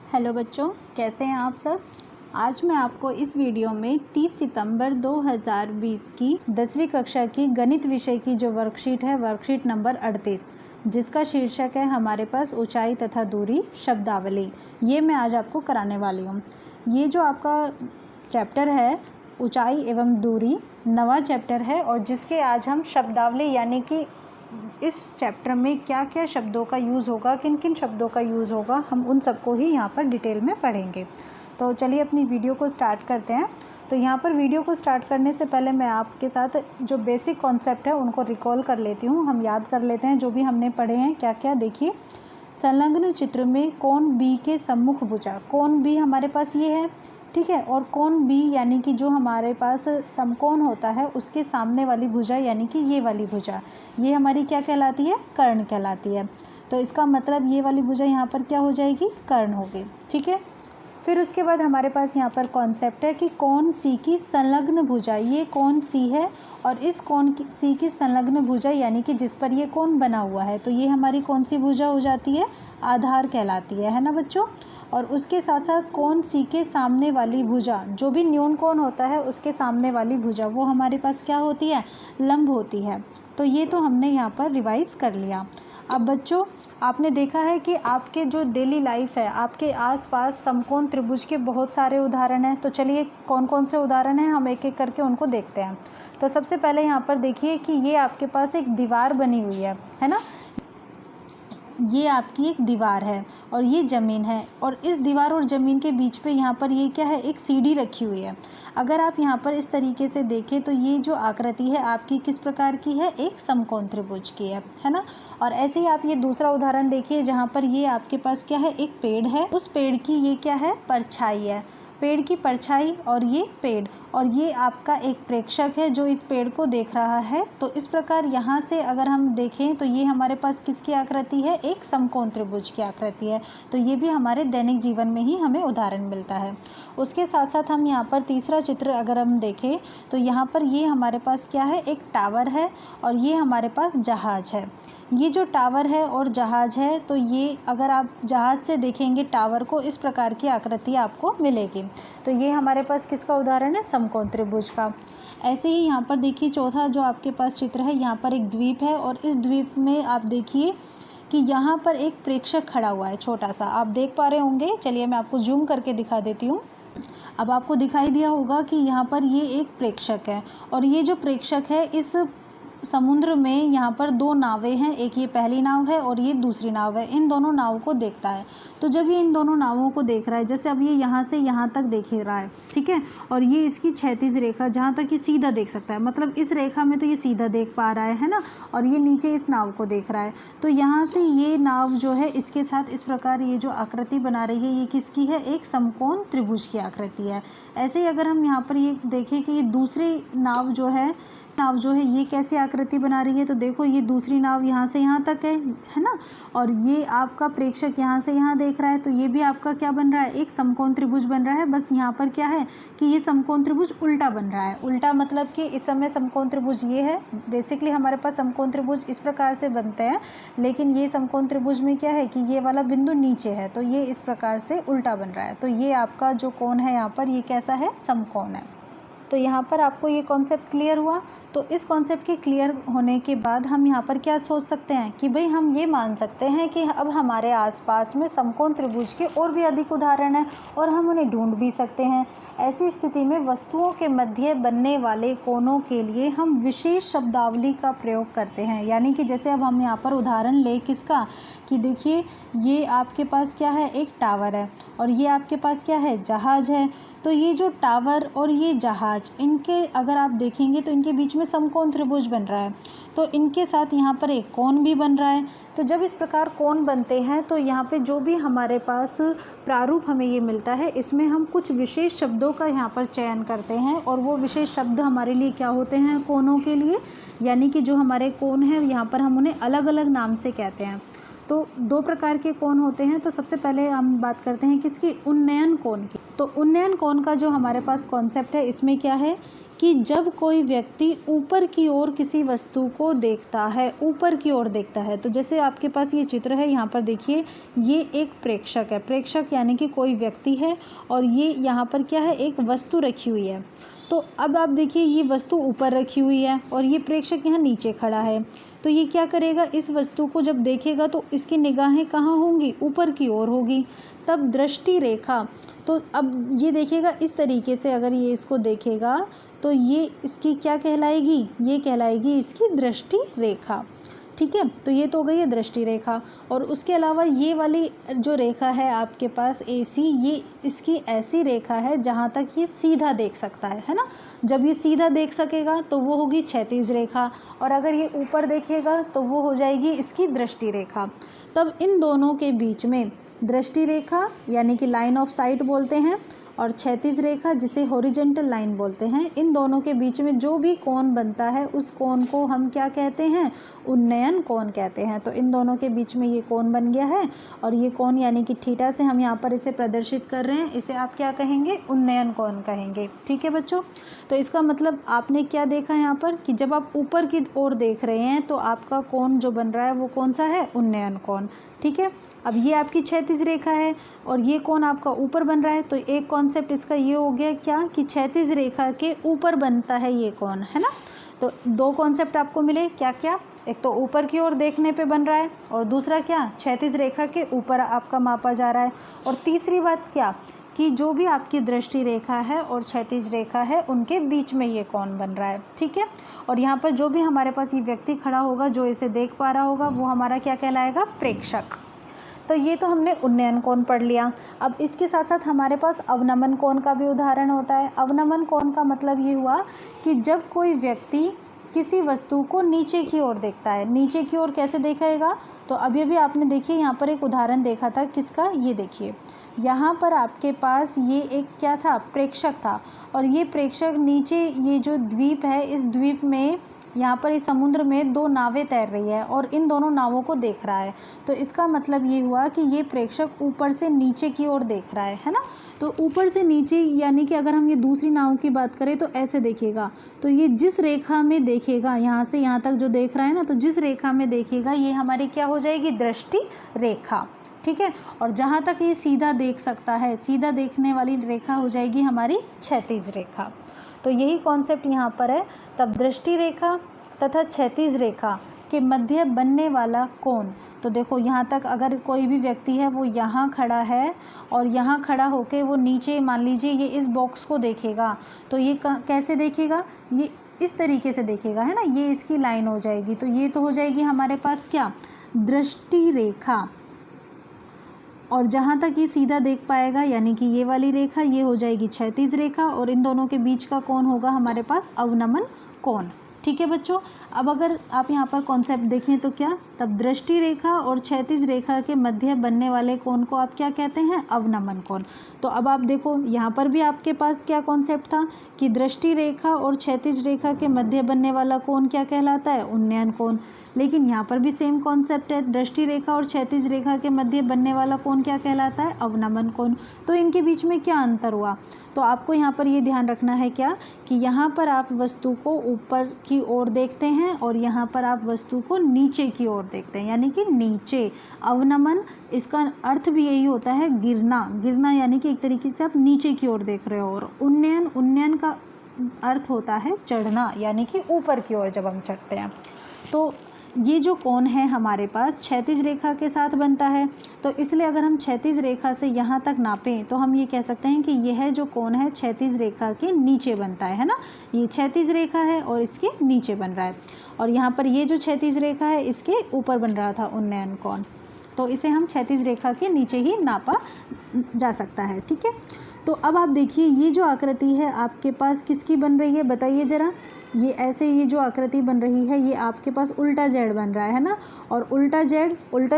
Hello बच्चों, कैसे हैं आप सब। आज मैं आपको इस वीडियो में 30 सितंबर 2020 की 10वीं कक्षा की गणित विषय की जो वर्कशीट है, वर्कशीट नंबर 38, जिसका शीर्षक है हमारे पास ऊंचाई तथा दूरी शब्दावली, ये मैं आज आपको कराने वाली हूँ। ये जो आपका चैप्टर है ऊंचाई एवं दूरी, नवा चैप्टर है और जिसके आज हम शब्दावली यानी कि इस चैप्टर में क्या क्या शब्दों का यूज़ होगा, किन किन शब्दों का यूज़ होगा, हम उन सबको ही यहाँ पर डिटेल में पढ़ेंगे। तो चलिए अपनी वीडियो को स्टार्ट करते हैं। तो यहाँ पर वीडियो को स्टार्ट करने से पहले मैं आपके साथ जो बेसिक कॉन्सेप्ट है उनको रिकॉल कर लेती हूँ, हम याद कर लेते हैं जो भी हमने पढ़े हैं क्या क्या। देखिए, संलग्न चित्र में कोण बी के सम्मुख भुजा, कोण बी हमारे पास ये है, ठीक है, और कोण बी यानी कि जो हमारे पास समकोण होता है उसके सामने वाली भुजा यानी कि ये वाली भुजा, ये हमारी क्या कहलाती है, कर्ण कहलाती है। तो इसका मतलब ये वाली भुजा यहाँ पर क्या हो जाएगी, कर्ण होगी, ठीक है। फिर उसके बाद हमारे पास यहाँ पर कॉन्सेप्ट है कि कोण सी की संलग्न भुजा, ये कोण सी है और इस कोण सी की संलग्न भुजा यानी कि जिस पर ये कोण बना हुआ है, तो ये हमारी कौन सी भुजा हो जाती है, आधार कहलाती है ना बच्चों। और उसके साथ साथ कोण सी के सामने वाली भुजा, जो भी न्यून कोण होता है उसके सामने वाली भुजा वो हमारे पास क्या होती है, लंब होती है। तो ये तो हमने यहाँ पर रिवाइज कर लिया। अब बच्चों, आपने देखा है कि आपके जो डेली लाइफ है, आपके आसपास समकोण त्रिभुज के बहुत सारे उदाहरण हैं। तो चलिए कौन कौन से उदाहरण हैं हम एक एक करके उनको देखते हैं। तो सबसे पहले यहाँ पर देखिए कि ये आपके पास एक दीवार बनी हुई है ना, ये आपकी एक दीवार है और ये ज़मीन है और इस दीवार और ज़मीन के बीच पे यहाँ पर ये क्या है, एक सीढ़ी रखी हुई है। अगर आप यहाँ पर इस तरीके से देखें तो ये जो आकृति है आपकी किस प्रकार की है, एक समकोण त्रिभुज की है ना। और ऐसे ही आप ये दूसरा उदाहरण देखिए जहाँ पर ये आपके पास क्या है, एक पेड़ है, उस पेड़ की ये क्या है, परछाई है, पेड़ की परछाई और ये पेड़, और ये आपका एक प्रेक्षक है जो इस पेड़ को देख रहा है। तो इस प्रकार यहाँ से अगर हम देखें तो ये हमारे पास किसकी आकृति है, एक समकोण त्रिभुज की आकृति है। तो ये भी हमारे दैनिक जीवन में ही हमें उदाहरण मिलता है। उसके साथ साथ हम यहाँ पर तीसरा चित्र अगर हम देखें तो यहाँ पर ये हमारे पास क्या है, एक टावर है और ये हमारे पास जहाज है। ये जो टावर है और जहाज है, तो ये अगर आप जहाज से देखेंगे टावर को, इस प्रकार की आकृति आपको मिलेगी। तो ये हमारे पास किसका उदाहरण है, समकोण त्रिभुज का। ऐसे ही यहाँ पर देखिए चौथा जो आपके पास चित्र है, यहाँ पर एक द्वीप है और इस द्वीप में आप देखिए कि यहाँ पर एक प्रेक्षक खड़ा हुआ है, छोटा सा, आप देख पा रहे होंगे। चलिए मैं आपको जूम करके दिखा देती हूँ। अब आपको दिखाई दिया होगा कि यहाँ पर ये एक प्रेक्षक है और ये जो प्रेक्षक है इस समुद्र में यहाँ पर दो नावें हैं, एक ये पहली नाव है और ये दूसरी नाव है, इन दोनों नावों को देखता है। तो जब ये इन दोनों नावों को देख रहा है, जैसे अब ये यहाँ से यहाँ तक देख रहा है, ठीक है, और ये इसकी क्षैतिज रेखा जहाँ तक ये सीधा देख सकता है, मतलब इस रेखा में तो ये सीधा देख पा रहा है ना, और ये नीचे इस नाव को देख रहा है। तो यहाँ से ये नाव जो है इसके साथ इस प्रकार ये जो आकृति बना रही है, ये किसकी है, एक समकोण त्रिभुज की आकृति है। ऐसे ही अगर हम यहाँ पर ये देखें कि ये दूसरी नाव जो है ये कैसी आकृति बना रही है, तो देखो ये दूसरी नाव यहाँ से यहाँ तक है ना, और ये आपका प्रेक्षक यहाँ से यहाँ देख रहा है। तो ये भी आपका क्या बन रहा है, एक समकोण त्रिभुज बन रहा है। बस यहाँ पर क्या है कि ये समकोण त्रिभुज उल्टा बन रहा है। उल्टा मतलब कि इस समय समकोण त्रिभुज ये है, बेसिकली हमारे पास समकोण त्रिभुज इस प्रकार से बनते हैं, लेकिन ये समकोण त्रिभुज में क्या है कि ये वाला बिंदु नीचे है, तो ये इस प्रकार से उल्टा बन रहा है। तो ये आपका जो कोण है यहाँ पर, ये कैसा है, समकोण है। तो यहाँ पर आपको ये कॉन्सेप्ट क्लियर हुआ। तो इस कॉन्सेप्ट के क्लियर होने के बाद हम यहाँ पर क्या सोच सकते हैं कि भाई हम ये मान सकते हैं कि अब हमारे आसपास में समकोण त्रिभुज के और भी अधिक उदाहरण हैं और हम उन्हें ढूंढ भी सकते हैं। ऐसी स्थिति में वस्तुओं के मध्य बनने वाले कोणों के लिए हम विशेष शब्दावली का प्रयोग करते हैं। यानी कि जैसे अब हम यहाँ पर उदाहरण ले किसका, कि देखिए ये आपके पास क्या है, एक टावर है और ये आपके पास क्या है, जहाज है। तो ये जो टावर और ये जहाज, इनके अगर आप देखेंगे तो इनके बीच में समकोण त्रिभुज बन रहा है, तो इनके साथ यहाँ पर एक कोण भी बन रहा है। तो जब इस प्रकार कोण बनते हैं तो यहाँ पे जो भी हमारे पास प्रारूप हमें ये मिलता है, इसमें हम कुछ विशेष शब्दों का यहाँ पर चयन करते हैं और वो विशेष शब्द हमारे लिए क्या होते हैं, कोणों के लिए। यानी कि जो हमारे कोण हैं यहाँ पर हम उन्हें अलग अलग नाम से कहते हैं। तो दो प्रकार के कोण होते हैं। तो सबसे पहले हम बात करते हैं किसकी, उन्नयन कोण की। तो उन्नयन कोण का जो हमारे पास कॉन्सेप्ट है, इसमें क्या है कि जब कोई व्यक्ति ऊपर की ओर किसी वस्तु को देखता है, ऊपर की ओर देखता है, तो जैसे आपके पास ये चित्र है, यहाँ पर देखिए ये एक प्रेक्षक है। प्रेक्षक यानी कि कोई व्यक्ति है और ये यहाँ पर क्या है, एक वस्तु रखी हुई है। तो अब आप देखिए ये वस्तु ऊपर रखी हुई है और ये प्रेक्षक यहाँ नीचे खड़ा है। तो ये क्या करेगा, इस वस्तु को जब देखेगा तो इसकी निगाहें कहाँ होंगी, ऊपर की ओर होगी। तब दृष्टि रेखा, तो अब ये देखेगा इस तरीके से, अगर ये इसको देखेगा तो ये इसकी क्या कहलाएगी, ये कहलाएगी इसकी दृष्टि रेखा। ठीक है, तो ये तो हो गई है दृष्टि रेखा। और उसके अलावा ये वाली जो रेखा है आपके पास AC, ये इसकी ऐसी रेखा है जहाँ तक ये सीधा देख सकता है ना। जब ये सीधा देख सकेगा तो वो होगी क्षैतिज रेखा, और अगर ये ऊपर देखेगा तो वो हो जाएगी इसकी दृष्टि रेखा। तब इन दोनों के बीच में दृष्टि रेखा यानी कि लाइन ऑफ साइट बोलते हैं, और क्षैतिज रेखा जिसे हॉरिजॉन्टल लाइन बोलते हैं, इन दोनों के बीच में जो भी कोण बनता है उस कोण को हम क्या कहते हैं, उन्नयन कोण कहते हैं। तो इन दोनों के बीच में ये कोण बन गया है, और ये कोण यानी कि थीटा से हम यहाँ पर इसे प्रदर्शित कर रहे हैं, इसे आप क्या कहेंगे, उन्नयन कोण कहेंगे। ठीक है बच्चों, तो इसका मतलब आपने क्या देखा यहाँ पर कि जब आप ऊपर की ओर देख रहे हैं तो आपका कोण जो बन रहा है वो कौन सा है, उन्नयन कोण। ठीक है, अब ये आपकी क्षैतिज रेखा है और ये कोण आपका ऊपर बन रहा है, तो एक कॉन्सेप्ट इसका ये हो गया क्या कि क्षैतिज रेखा के ऊपर बनता है ये कोण, है ना। तो दो कॉन्सेप्ट आपको मिले, क्या क्या, एक तो ऊपर की ओर देखने पे बन रहा है, और दूसरा क्या, क्षैतिज रेखा के ऊपर आपका मापा जा रहा है, और तीसरी बात क्या कि जो भी आपकी दृष्टि रेखा है और क्षैतिज रेखा है उनके बीच में ये कोण बन रहा है। ठीक है, और यहाँ पर जो भी हमारे पास ये व्यक्ति खड़ा होगा जो इसे देख पा रहा होगा वो हमारा क्या कहलाएगा, प्रेक्षक। तो ये तो हमने उन्नयन कोण पढ़ लिया। अब इसके साथ साथ हमारे पास अवनमन कोण का भी उदाहरण होता है। अवनमन कोण का मतलब ये हुआ कि जब कोई व्यक्ति किसी वस्तु को नीचे की ओर देखता है। नीचे की ओर कैसे देखेगा, तो अभी अभी आपने देखिए यहाँ पर एक उदाहरण देखा था, किसका, ये देखिए यहाँ पर आपके पास ये एक क्या था, प्रेक्षक था, और ये प्रेक्षक नीचे ये जो द्वीप है, इस द्वीप में यहाँ पर इस समुद्र में दो नावें तैर रही है और इन दोनों नावों को देख रहा है। तो इसका मतलब ये हुआ कि ये प्रेक्षक ऊपर से नीचे की ओर देख रहा है ना। तो ऊपर से नीचे यानी कि अगर हम ये दूसरी नाव की बात करें तो ऐसे देखेगा, तो ये जिस रेखा में देखेगा, यहाँ से यहाँ तक जो देख रहा है ना, तो जिस रेखा में देखेगा ये हमारी क्या हो जाएगी, दृष्टि रेखा। ठीक है, और जहाँ तक ये सीधा देख सकता है, सीधा देखने वाली रेखा हो जाएगी हमारी क्षैतिज रेखा। तो यही कॉन्सेप्ट यहाँ पर है। तब दृष्टि रेखा तथा क्षैतिज रेखा के मध्य बनने वाला कोण, तो देखो यहाँ तक अगर कोई भी व्यक्ति है वो यहाँ खड़ा है और यहाँ खड़ा होके वो नीचे, मान लीजिए ये इस बॉक्स को देखेगा, तो ये कैसे देखेगा, ये इस तरीके से देखेगा, है ना, ये इसकी लाइन हो जाएगी। तो ये तो हो जाएगी हमारे पास क्या, दृष्टि रेखा। और जहाँ तक ये सीधा देख पाएगा यानी कि ये वाली रेखा, ये हो जाएगी क्षैतिज रेखा, और इन दोनों के बीच का कोण होगा हमारे पास अवनमन कोण। ठीक है बच्चों, अब अगर आप यहाँ पर कॉन्सेप्ट देखें तो क्या, तब दृष्टि रेखा और क्षैतिज रेखा के मध्य बनने वाले कोण को आप क्या कहते हैं, अवनमन कोण। तो अब आप देखो यहाँ पर भी आपके पास क्या कॉन्सेप्ट था कि दृष्टि रेखा और क्षैतिज रेखा के मध्य बनने वाला कोण क्या कहलाता है, उन्नयन कोण। लेकिन यहाँ पर भी सेम कॉन्सेप्ट है, दृष्टि रेखा और क्षैतिज रेखा के मध्य बनने वाला कोण क्या कहलाता है, अवनमन कोण। तो इनके बीच में क्या अंतर हुआ, तो आपको यहाँ पर ये ध्यान रखना है क्या कि यहाँ पर आप वस्तु को ऊपर की ओर देखते हैं और यहाँ पर आप वस्तु को नीचे की ओर देखते हैं, यानी कि नीचे। अवनमन, इसका अर्थ भी यही होता है गिरना, गिरना यानी कि एक तरीके से आप नीचे की ओर देख रहे हो। और उन्नयन, उन्नयन का अर्थ होता है चढ़ना, यानी कि ऊपर की ओर जब हम चढ़ते हैं। तो ये जो कोण है हमारे पास क्षैतिज रेखा के साथ बनता है, तो इसलिए अगर हम क्षैतिज रेखा से यहाँ तक नापें तो हम ये कह सकते हैं कि यह जो कोण है क्षैतिज रेखा के नीचे बनता है ना। ये क्षैतिज रेखा है और इसके नीचे बन रहा है, और यहाँ पर ये जो क्षैतिज रेखा है इसके ऊपर बन रहा था उन्नयन कोण, तो इसे हम क्षैतिज रेखा के नीचे ही नापा जा सकता है। ठीक है, तो अब आप देखिए ये जो आकृति है आपके पास किसकी बन रही है, बताइए ज़रा। ये ऐसे, ये जो आकृति बन रही है ये आपके पास उल्टा जेड बन रहा है ना। और उल्टा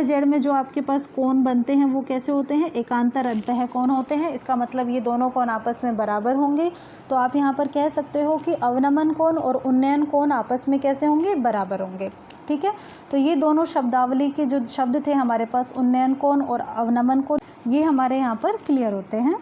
जेड में जो आपके पास कोण बनते हैं वो कैसे होते हैं, एकांतर अंतः कोण होते हैं। इसका मतलब ये दोनों कोण आपस में बराबर होंगे। तो आप यहाँ पर कह सकते हो कि अवनमन कोण और उन्नयन कोण आपस में कैसे होंगे, बराबर होंगे। ठीक है, तो ये दोनों शब्दावली के जो शब्द थे हमारे पास, उन्नयन कोण और अवनमन कोण, ये हमारे यहाँ पर क्लियर होते हैं।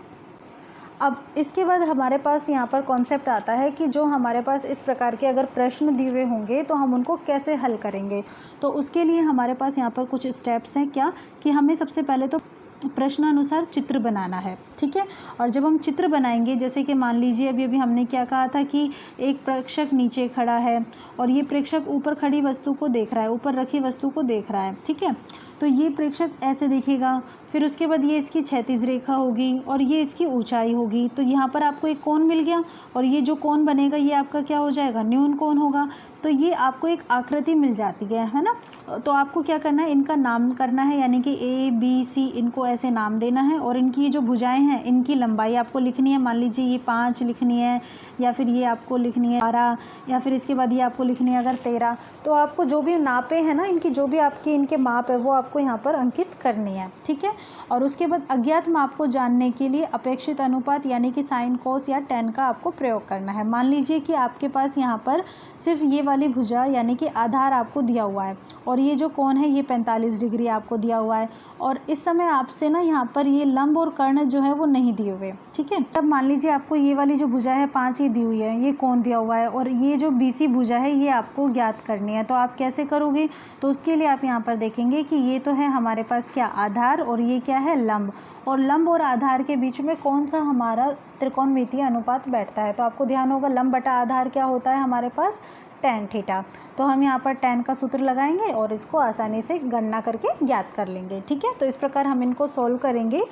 अब इसके बाद हमारे पास यहाँ पर कॉन्सेप्ट आता है कि जो हमारे पास इस प्रकार के अगर प्रश्न दिए हुए होंगे तो हम उनको कैसे हल करेंगे। तो उसके लिए हमारे पास यहाँ पर कुछ स्टेप्स हैं क्या, कि हमें सबसे पहले तो प्रश्नानुसार चित्र बनाना है, ठीक है। और जब हम चित्र बनाएंगे, जैसे कि मान लीजिए अभी हमने क्या कहा था कि एक प्रेक्षक नीचे खड़ा है और ये प्रेक्षक ऊपर खड़ी वस्तु को देख रहा है, ऊपर रखी वस्तु को देख रहा है, ठीक है। तो ये प्रेक्षक ऐसे देखेगा, फिर उसके बाद ये इसकी क्षैतिज रेखा होगी और ये इसकी ऊंचाई होगी। तो यहाँ पर आपको एक कोण मिल गया और ये जो कोण बनेगा ये आपका क्या हो जाएगा, न्यून कोण होगा। तो ये आपको एक आकृति मिल जाती है ना। तो आपको क्या करना है, इनका नाम करना है, यानी कि ए बी सी इनको ऐसे नाम देना है। और इनकी ये जो भुजाएं हैं इनकी लंबाई आपको लिखनी है। मान लीजिए ये 5 लिखनी है, या फिर ये आपको लिखनी है 12, या फिर इसके बाद ये आपको लिखनी है अगर 13। तो आपको जो भी नापे हैं ना इनकी, जो भी आपकी इनके माप है वो आपको यहाँ पर अंकित करनी है, ठीक है। और उसके बाद अज्ञात माप को जानने के लिए अपेक्षित अनुपात यानी कि साइन, कोस या tan का आपको प्रयोग करना है। मान लीजिए कि आपके पास यहाँ पर सिर्फ ये वाली भुजा यानी कि आधार आपको दिया हुआ है और ये जो कोण है ये 45 डिग्री आपको दिया हुआ है, और इस समय आपसे ना यहाँ पर ये लंब और कर्ण जो है वो नहीं दिए हुए, ठीक है। तब मान लीजिए आपको ये वाली जो भुजा है 5 ही दी हुई है, ये कोण दिया हुआ है, और ये जो BC भुजा है ये आपको ज्ञात करनी है। तो आप कैसे करोगे, तो उसके लिए आप यहाँ पर देखेंगे कि ये तो है हमारे पास क्या, आधार, और ये क्या है, लंब। और लंब और आधार के बीच में कौन सा हमारा त्रिकोणमितीय अनुपात बैठता है। तो आपको ध्यान होगा लंब बटा आधार क्या होता है हमारे पास, tan थीटा। तो हम यहाँ पर tan का सूत्र लगाएंगे और इसको आसानी से गणना करके ज्ञात कर लेंगे, ठीक है। तो इस प्रकार हम इनको सोल्व करेंगे।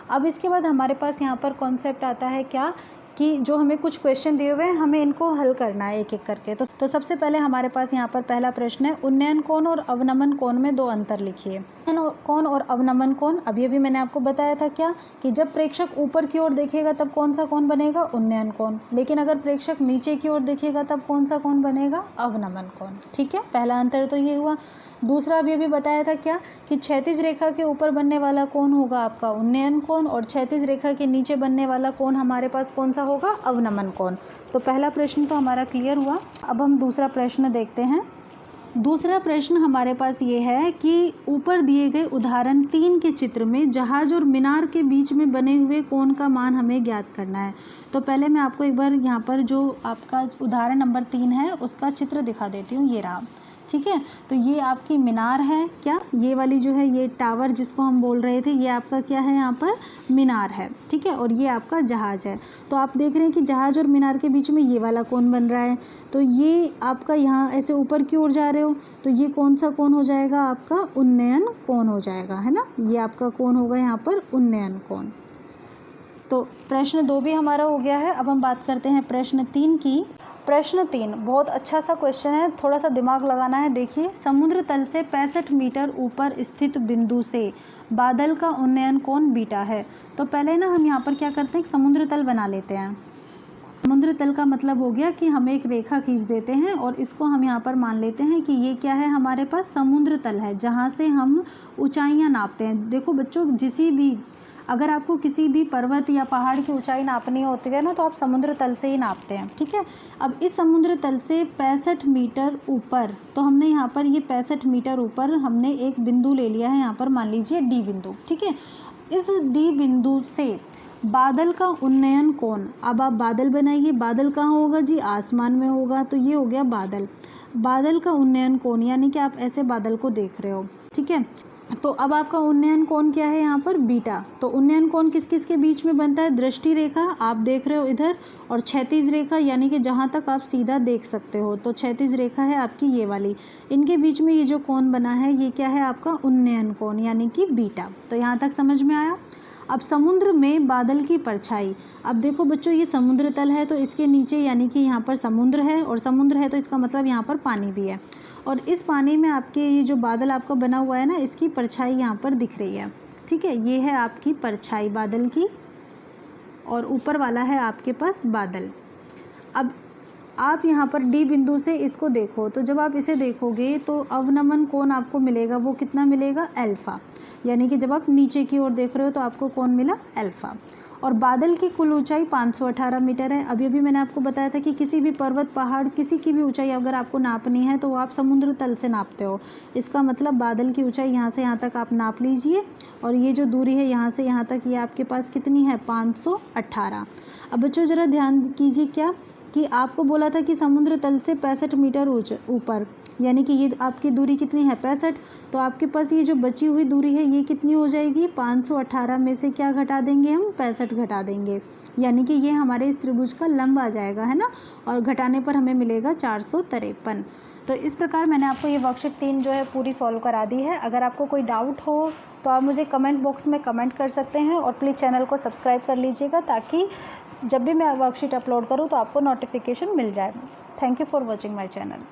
अब इसके बाद हमारे पास यहाँ पर कॉन्सेप्ट आता है क्या, कि जो हमें कुछ क्वेश्चन दिए हुए हैं हमें इनको हल करना है एक एक करके। तो सबसे पहले हमारे पास यहाँ पर पहला प्रश्न है, उन्नयन कोण और अवनमन कोण में 2 अंतर लिखिए। कोण और अवनमन कोण, अभी मैंने आपको बताया था क्या, कि जब प्रेक्षक ऊपर की ओर देखेगा तब कौन सा कोण बनेगा, उन्नयन कोण। लेकिन अगर प्रेक्षक नीचे की ओर देखेगा तब कौन सा कोण बनेगा, अवनमन कोण, ठीक है। पहला अंतर तो ये हुआ। दूसरा अभी बताया था क्या, कि क्षैतिज रेखा के ऊपर बनने वाला कोण होगा आपका उन्नयन कोण, और क्षैतिज रेखा के नीचे बनने वाला कोण हमारे पास कौन सा होगा, अवनमन कोण। तो पहला प्रश्न तो हमारा क्लियर हुआ। अब हम दूसरा प्रश्न देखते हैं। दूसरा प्रश्न हमारे पास ये है कि ऊपर दिए गए उदाहरण 3 के चित्र में जहाज और मीनार के बीच में बने हुए कोण का मान हमें ज्ञात करना है। तो पहले मैं आपको एक बार यहाँ पर जो आपका उदाहरण नंबर 3 है उसका चित्र दिखा देती हूँ, ये रहा, ठीक है। तो ये आपकी मीनार है क्या, ये वाली जो है ये टावर जिसको हम बोल रहे थे ये आपका क्या है, यहाँ पर मीनार है, ठीक है। और ये आपका जहाज है। तो आप देख रहे हैं कि जहाज और मीनार के बीच में ये वाला कोण बन रहा है। तो ये आपका यहाँ ऐसे ऊपर की ओर जा रहे हो तो ये कौन सा कोण हो जाएगा, आपका उन्नयन कोण हो जाएगा, है ना। ये आपका कोण होगा यहाँ पर उन्नयन कोण। तो प्रश्न 2 भी हमारा हो गया है। अब हम बात करते हैं प्रश्न 3 की। प्रश्न 3 बहुत अच्छा सा क्वेश्चन है, थोड़ा सा दिमाग लगाना है। देखिए, समुद्र तल से 65 मीटर ऊपर स्थित बिंदु से बादल का उन्नयन कोण बीटा है। तो पहले ना हम यहाँ पर क्या करते हैं, समुद्र तल बना लेते हैं। समुद्र तल का मतलब हो गया कि हम एक रेखा खींच देते हैं और इसको हम यहाँ पर मान लेते हैं कि ये क्या है, हमारे पास समुद्र तल है, जहाँ से हम ऊंचाइयाँ नापते हैं। देखो बच्चों, अगर आपको किसी भी पर्वत या पहाड़ की ऊंचाई नापनी होती है ना, तो आप समुद्र तल से ही नापते हैं, ठीक है। अब इस समुद्र तल से 65 मीटर ऊपर, तो हमने यहाँ पर ये 65 मीटर ऊपर हमने एक बिंदु ले लिया है, यहाँ पर मान लीजिए डी बिंदु, ठीक है। इस डी बिंदु से बादल का उन्नयन कोण, अब आप बादल बनाइए, बादल कहाँ होगा जी, आसमान में होगा। तो ये हो गया बादल का उन्नयन कोण, यानी कि आप ऐसे बादल को देख रहे हो, ठीक है। तो अब आपका उन्नयन कोण क्या है, यहाँ पर बीटा। तो उन्नयन कोण किस किस के बीच में बनता है, दृष्टि रेखा आप देख रहे हो इधर, और क्षैतिज रेखा यानी कि जहाँ तक आप सीधा देख सकते हो। तो क्षैतिज रेखा है आपकी ये वाली, इनके बीच में ये जो कोण बना है ये क्या है, आपका उन्नयन कोण यानी कि बीटा। तो यहाँ तक समझ में आया। अब समुद्र में बादल की परछाई, अब देखो बच्चों, ये समुद्र तल है तो इसके नीचे यानी कि यहाँ पर समुद्र है, और समुद्र है तो इसका मतलब यहाँ पर पानी भी है, और इस पानी में आपके ये जो बादल आपका बना हुआ है ना, इसकी परछाई यहाँ पर दिख रही है, ठीक है। ये है आपकी परछाई बादल की, और ऊपर वाला है आपके पास बादल। अब आप यहाँ पर डी बिंदु से इसको देखो, तो जब आप इसे देखोगे तो अवनमन कोण आपको मिलेगा, वो कितना मिलेगा, अल्फा। यानी कि जब आप नीचे की ओर देख रहे हो तो आपको कोण मिला अल्फा। और बादल की कुल ऊंचाई 518 मीटर है। अभी अभी मैंने आपको बताया था कि किसी भी पर्वत, पहाड़, किसी की भी ऊंचाई अगर आपको नापनी है तो वो आप समुद्र तल से नापते हो। इसका मतलब बादल की ऊंचाई यहाँ से यहाँ तक आप नाप लीजिए, और ये जो दूरी है यहाँ से यहाँ तक, ये आपके पास कितनी है, 518। अब बच्चों ज़रा ध्यान कीजिए क्या कि आपको बोला था कि समुद्र तल से 65 मीटर ऊपर, यानी कि ये आपकी दूरी कितनी है, 65। तो आपके पास ये जो बची हुई दूरी है ये कितनी हो जाएगी, 518 में से क्या घटा देंगे हम, 65 घटा देंगे, यानी कि ये हमारे इस त्रिभुज का लंब आ जाएगा, है ना। और घटाने पर हमें मिलेगा 453। तो इस प्रकार मैंने आपको ये वर्कशीट 3 जो है पूरी सॉल्व करा दी है। अगर आपको कोई डाउट हो तो आप मुझे कमेंट बॉक्स में कमेंट कर सकते हैं, और प्लीज़ चैनल को सब्सक्राइब कर लीजिएगा ताकि जब भी मैं वर्कशीट अपलोड करूँ तो आपको नोटिफिकेशन मिल जाए। Thank you for watching my channel.